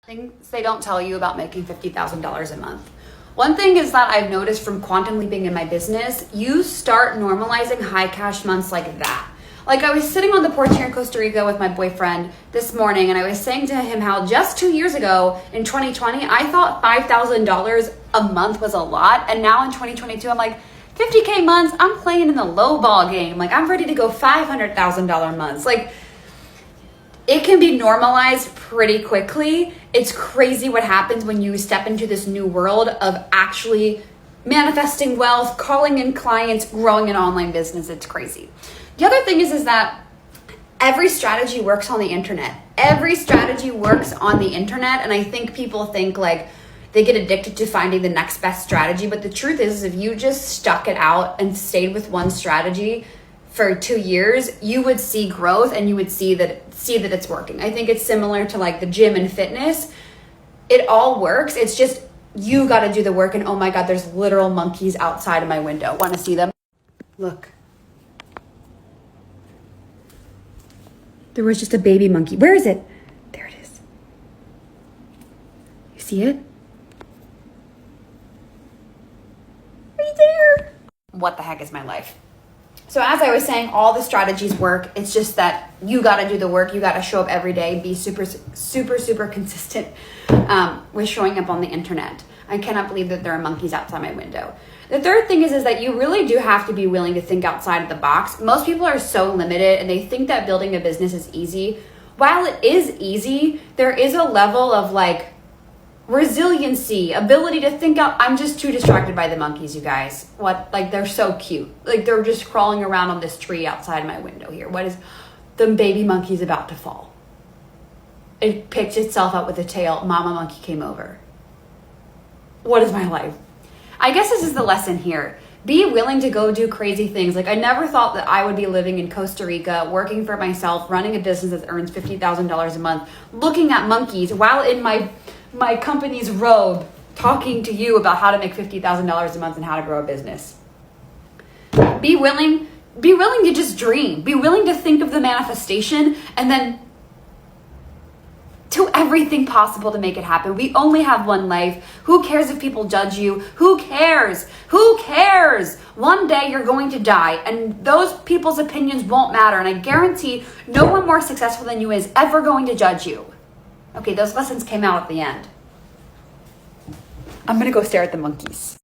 Things they don't tell you about making $50,000 a month. One thing is that I've noticed from quantum leaping in my business, you start normalizing high cash months like that. Like I was sitting on the porch here in Costa Rica with my boyfriend this morning and I was saying to him how just 2 years ago in 2020, I thought $5,000 a month was a lot. And now in 2022, I'm like, 50K months, I'm playing in the low ball game. Like I'm ready to go $500,000 months. Like it can be normalized pretty quickly. It's crazy what happens when you step into this new world of actually manifesting wealth, calling in clients, growing an online business. It's crazy. The other thing is that every strategy works on the internet. Every strategy works on the internet. And I think people think like they get addicted to finding the next best strategy. But the truth is if you just stuck it out and stayed with one strategy for 2 years, you would see growth and you would see that it's working. I think it's similar to like the gym and fitness. It all works. It's just you got to do the work. And oh my God, there's literal monkeys outside of my window. Want to see them? Look. There was just a baby monkey. Where is it? There it is. You see it? Right there. What the heck is my life? So as I was saying, all the strategies work. It's just that you got to do the work. You got to show up every day, be super consistent with showing up on the internet. I cannot believe that there are monkeys outside my window. The third thing is that you really do have to be willing to think outside of the box. Most people are so limited and they think that building a business is easy. While it is easy, there is a level of like resiliency, ability to think out. I'm just too distracted by the monkeys, you guys. What? Like they're so cute. Like they're just crawling around on this tree outside my window here. What is the baby monkey's about to fall? It picked itself up with a tail. Mama monkey came over. What is my life? I guess this is the lesson here. Be willing to go do crazy things. Like I never thought that I would be living in Costa Rica, working for myself, running a business that earns $50,000 a month, looking at monkeys while in my company's robe, talking to you about how to make $50,000 a month and how to grow a business. Be willing to just dream. Be willing to think of the manifestation and then do everything possible to make it happen. We only have one life. Who cares if people judge you? Who cares? Who cares? One day you're going to die and those people's opinions won't matter. And I guarantee no one more successful than you is ever going to judge you. Okay, those lessons came out at the end. I'm gonna go stare at the monkeys.